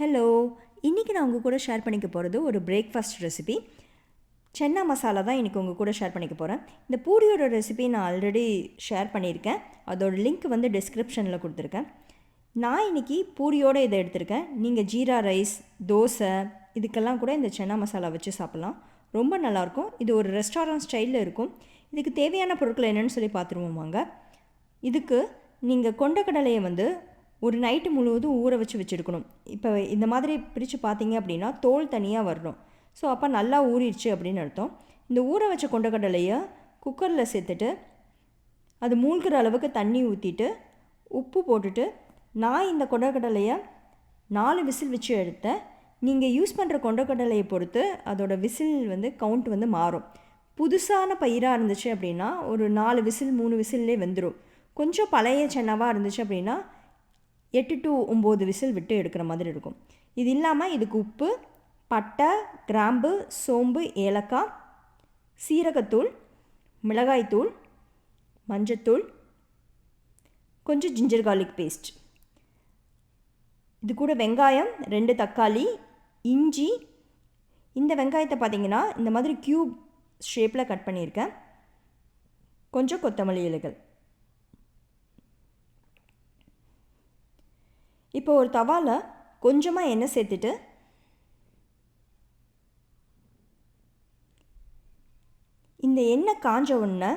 Hello, இன்றைக்கி நான் உங்கள் கூட ஷேர் பண்ணிக்க போகிறது ஒரு பிரேக்ஃபாஸ்ட் ரெசிபி. சென்னா மசாலா தான் இன்றைக்கி உங்கள் கூட ஷேர் பண்ணிக்க போகிறேன். இந்த பூரியோட ரெசிபி நான் ஆல்ரெடி ஷேர் பண்ணியிருக்கேன். அதோட லிங்க் வந்து டிஸ்கிரிப்ஷனில் கொடுத்துருக்கேன். நான் இன்றைக்கி பூரியோடு இதை எடுத்திருக்கேன். நீங்கள் ஜீரா ரைஸ், தோசை இதுக்கெல்லாம் கூட இந்த சென்னா மசாலா வச்சு சாப்பிட்லாம். ரொம்ப நல்லாயிருக்கும். இது ஒரு ரெஸ்டாரண்ட் ஸ்டைலில் இருக்கும். இதுக்கு தேவையான பொருட்கள் என்னென்னு சொல்லி பார்த்துருவோமாங்க. இதுக்கு நீங்கள் கொண்டக்கடலையை வந்து ஒரு நைட்டு முழுவதும் ஊற வச்சுருக்கணும். இப்போ இந்த மாதிரி பிரித்து பார்த்தீங்க அப்படின்னா தோல் தனியாக வரணும். ஸோ அப்போ நல்லா ஊறிடுச்சு அப்படின்னு அர்த்தம். இந்த ஊற வச்ச கொண்டக்கடலையை குக்கரில் சேர்த்துட்டு அது மூழ்கிற அளவுக்கு தண்ணி ஊற்றிட்டு உப்பு போட்டுட்டு நான் இந்த கொண்டக்கடலையை 4 விசில் வச்சு எடுத்தேன். நீங்கள் யூஸ் பண்ணுற கொண்டக்கடலையை பொறுத்து அதோட விசில் வந்து கவுண்ட் வந்து மாறும். புதுசான பயிராக இருந்துச்சு அப்படின்னா ஒரு 4 விசில் 3 விசில்லே வெந்துடும். கொஞ்சம் பழைய சென்னாவாக இருந்துச்சு அப்படின்னா 8 to 9 விசில் விட்டு எடுக்கிற மாதிரி இருக்கும். இது இல்லாமல் இதுக்கு உப்பு, பட்டை, கிராம்பு, சோம்பு, ஏலக்காய், சீரகத்தூள், மிளகாய்த்தூள், மஞ்சத்தூள், கொஞ்சம் ஜிஞ்சர் கார்லிக் பேஸ்ட், இது கூட வெங்காயம் 2 தக்காளி, இஞ்சி. இந்த வெங்காயத்தை பார்த்திங்கன்னா இந்த மாதிரி க்யூப் ஷேப்பில் கட் பண்ணியிருக்கேன். கொஞ்சம் கொத்தமல்லி இலைகள். இப்போ ஒரு தவாவில் கொஞ்சமாக எண்ணெய் சேர்த்துட்டு இந்த எண்ணெய் காஞ்ச உடனே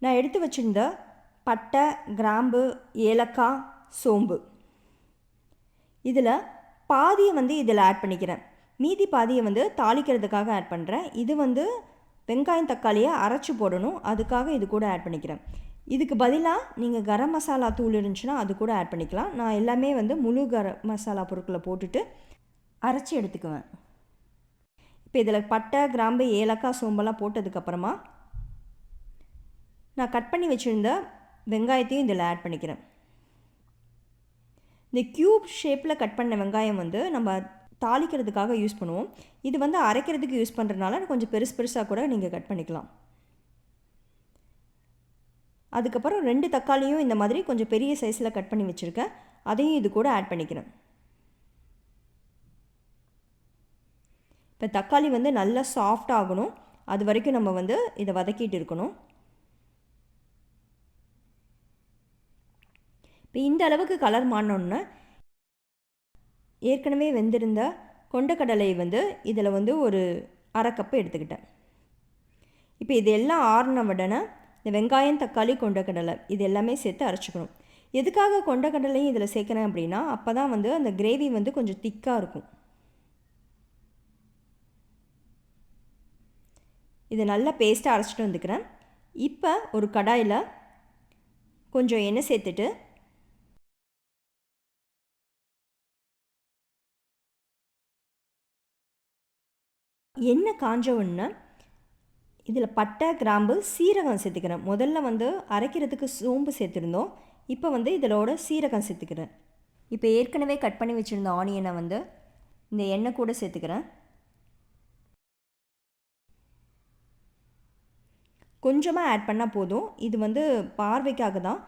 நான் எடுத்து வச்சுருந்த பட்டை, கிராம்பு, ஏலக்காய், சோம்பு இதில் பாதியை வந்து இதில் ஆட் பண்ணிக்கிறேன். மீதி பாதியை வந்து தாளிக்கிறதுக்காக ஆட் பண்ணுறேன். இது வந்து வெங்காயம் தக்காளியை அரைச்சி போடணும், அதுக்காக இது கூட ஆட் பண்ணிக்கிறேன். இதுக்கு பதிலாக நீங்கள் கரம் மசாலா தூள் இருந்துச்சுன்னா அது கூட ஆட் பண்ணிக்கலாம். நான் எல்லாமே வந்து முழு கரம் மசாலா பொருட்களை போட்டுட்டு அரைச்சி எடுத்துக்குவேன். இப்போ இதில் பட்டை, கிராம்பு, ஏலக்காய், சோம்பெல்லாம் போட்டதுக்கப்புறமா நான் கட் பண்ணி வச்சுருந்த வெங்காயத்தையும் இதில் ஆட் பண்ணிக்கிறேன். இந்த க்யூப் ஷேப்பில் கட் பண்ண வெங்காயம் வந்து நம்ம தாளிக்கிறதுக்காக யூஸ் பண்ணுவோம். இது வந்து அரைக்கிறதுக்கு யூஸ் பண்ணுறதுனால கொஞ்சம் பெருசு பெருசாக கூட நீங்கள் கட் பண்ணிக்கலாம். அதுக்கப்புறம் 2 தக்காளியும் இந்த மாதிரி கொஞ்சம் பெரிய சைஸில் கட் பண்ணி வச்சுருக்கேன். அதையும் இது கூட ஆட் பண்ணிக்கிறேன். இப்போ தக்காளி வந்து நல்லா சாஃப்ட் ஆகணும், அது வரைக்கும் நம்ம வந்து இதை வதக்கிட்டு இருக்கணும். இப்போ இந்த அளவுக்கு கலர் மாறினோன்னு ஏற்கனவே வெந்திருந்த கொண்டக்கடலை வந்து இதில் வந்து ஒரு அரை கப்பு எடுத்துக்கிட்டேன். இப்போ இது எல்லாம் ஆறின உடனே இந்த வெங்காயம், தக்காளி, கொண்டக்கடலை இது எல்லாமே சேர்த்து அரைச்சிக்கணும். எதுக்காக கொண்டக்கடலையும் இதில் சேர்க்குறேன் அப்படின்னா அப்போ தான் வந்து அந்த கிரேவி வந்து கொஞ்சம் திக்காக இருக்கும். இது நல்லா பேஸ்ட்டாக அரைச்சிட்டு வந்துக்கிறேன். இப்போ ஒரு கடாயில் கொஞ்சம் எண்ணெய் சேர்த்துட்டு எண்ணெய் காஞ்ச உடனே இதில் பட்டை, கிராம்பு, சீரகம் சேர்த்துக்கிறேன். முதல்ல வந்து அரைக்கிறதுக்கு சோம்பு சேர்த்துருந்தோம், இப்போ வந்து இதிலோட சீரகம் சேர்த்துக்கிறேன். இப்போ ஏற்கனவே கட் பண்ணி வச்சுருந்த ஆனியனை வந்து இந்த எண்ணெய் கூட சேர்த்துக்கிறேன். கொஞ்சமாக ஆட் பண்ணால் போதும். இது வந்து பார்வைக்காக தான்.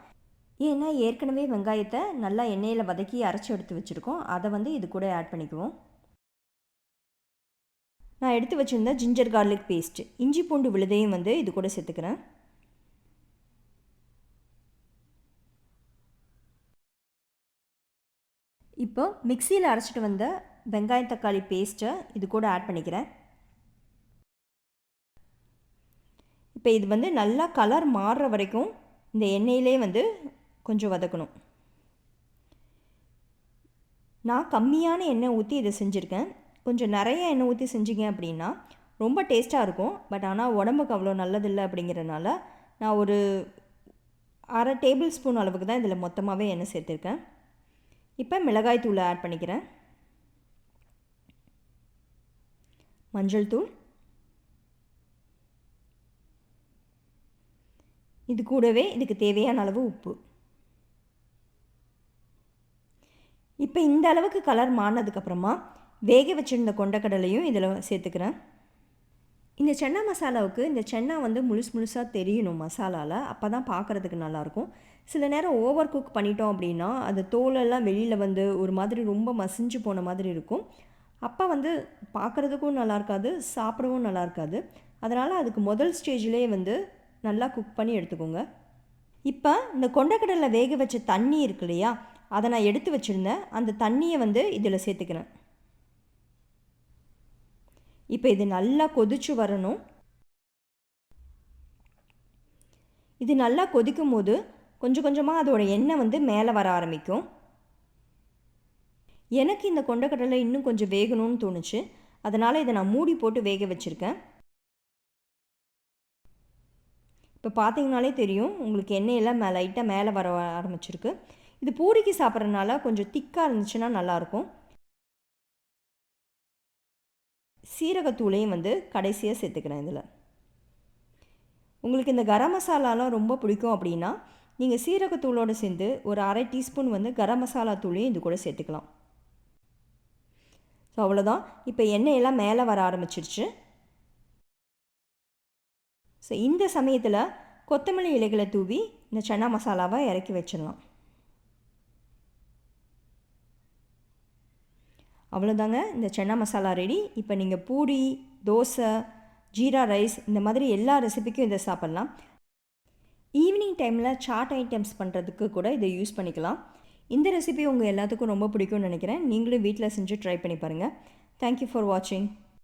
ஏன்னா ஏற்கனவே வெங்காயத்தை நல்லா எண்ணெயில் வதக்கி அரைச்சி எடுத்து வச்சுருக்கோம். அதை வந்து இது கூட ஆட் பண்ணிக்குவோம். நான் எடுத்து வச்சுருந்த ஜிஞ்சர் கார்லிக் பேஸ்ட்டு, இஞ்சி பூண்டு விழுதையும் வந்து இது கூட சேர்த்துக்கிறேன். இப்போ மிக்சியில் அரைச்சிட்டு வந்த வெங்காயம் தக்காளி பேஸ்ட்டை இது கூட ஆட் பண்ணிக்கிறேன். இப்போ இது வந்து நல்லா கலர் மாறுற வரைக்கும் இந்த எண்ணெயிலே வந்து கொஞ்சம் வதக்கணும். நான் கம்மியான எண்ணெய் ஊற்றி இதை செஞ்சுருக்கேன். கொஞ்சம் நிறைய எண்ணெய் ஊற்றி செஞ்சிங்க அப்படின்னா ரொம்ப டேஸ்ட்டாக இருக்கும். பட் ஆனால் உடம்புக்கு அவ்வளோ நல்லதில்லை அப்படிங்கிறனால நான் ஒரு அரை டேபிள் ஸ்பூன் அளவுக்கு தான் இதில் மொத்தமாகவே எண்ணெய் சேர்த்துருக்கேன். இப்போ மிளகாய் தூளை ஆட் பண்ணிக்கிறேன். மஞ்சள் தூள், இது கூடவே இதுக்கு தேவையான அளவு உப்பு. இப்போ இந்த அளவுக்கு கலர் மாறினதுக்கப்புறமா வேக வச்சுருந்த கொண்டக்கடலையும் இதில் சேர்த்துக்கிறேன். இந்த சென்னா மசாலாவுக்கு இந்த சென்னா வந்து முழுசாக தெரியணும் மசாலாவில், அப்போ தான் பார்க்குறதுக்கு நல்லாயிருக்கும். சில நேரம் ஓவர் குக் பண்ணிட்டோம் அப்படின்னா அது தோலெல்லாம் வெளியில் வந்து ஒரு மாதிரி ரொம்ப மசிஞ்சு போன மாதிரி இருக்கும். அப்போ வந்து பார்க்குறதுக்கும் நல்லா இருக்காது, சாப்பிடவும் நல்லா இருக்காது. அதனால் அதுக்கு முதல் ஸ்டேஜ்லேயே வந்து நல்லா குக் பண்ணி எடுத்துக்கோங்க. இப்போ இந்த கொண்டக்கடலை வேக வச்ச தண்ணி இருக்கு இல்லையா, அதை நான் எடுத்து வச்சுருந்தேன். அந்த தண்ணியை வந்து இதில் சேர்த்துக்கிறேன். இப்போ இது நல்லா கொதிச்சு வரணும். இது நல்லா கொதிக்கும் போது கொஞ்சம் கொஞ்சமாக அதோட எண்ணெய் வந்து மேலே வர ஆரம்பிக்கும். எனக்கு இந்த கொண்டக்கடலை இன்னும் கொஞ்சம் வேகணும்னு தோணுச்சு. அதனால் இதை நான் மூடி போட்டு வேக வச்சுருக்கேன். இப்போ பார்த்தீங்கனாலே தெரியும் உங்களுக்கு எண்ணெயெல்லாம் லைட்டாக மேலே வர ஆரம்பிச்சிருக்கு. இது பூரிக்கு சாப்பிட்றதுனால கொஞ்சம் திக்காக இருந்துச்சுன்னா நல்லாயிருக்கும். சீரகத்தூளையும் வந்து கடைசியாக சேர்த்துக்கிறேன் இதில். உங்களுக்கு இந்த கரம் மசாலாலாம் ரொம்ப பிடிக்கும் அப்படின்னா நீங்கள் சீரகத்தூளோடு சேர்ந்து ஒரு 1/2 டீஸ்பூன் வந்து கரம் மசாலா தூளையும் இது கூட சேர்த்துக்கலாம். ஸோ அவ்வளோதான். இப்போ எண்ணெயெல்லாம் மேலே வர ஆரம்பிச்சிருச்சு. ஸோ இந்த சமயத்தில் கொத்தமல்லி இலைகளை தூவி இந்த சன்னா மசாலாவை இறக்கி வச்சிடலாம். அவ்வளோதாங்க, இந்த சன்னா மசாலா ரெடி. இப்போ நீங்கள் பூரி, தோசை, ஜீரா ரைஸ் இந்த மாதிரி எல்லா ரெசிபிக்கும் இதை சாப்பிட்லாம். ஈவினிங் டைமில் சாட் ஐட்டம்ஸ் பண்ணுறதுக்கு கூட இதை யூஸ் பண்ணிக்கலாம். இந்த ரெசிபி உங்கள் எல்லாத்துக்கும் ரொம்ப பிடிக்கும்னு நினைக்கிறேன். நீங்களும் வீட்டில் செஞ்சு ட்ரை பண்ணி பாருங்கள். தேங்க்யூ ஃபார் வாட்சிங்.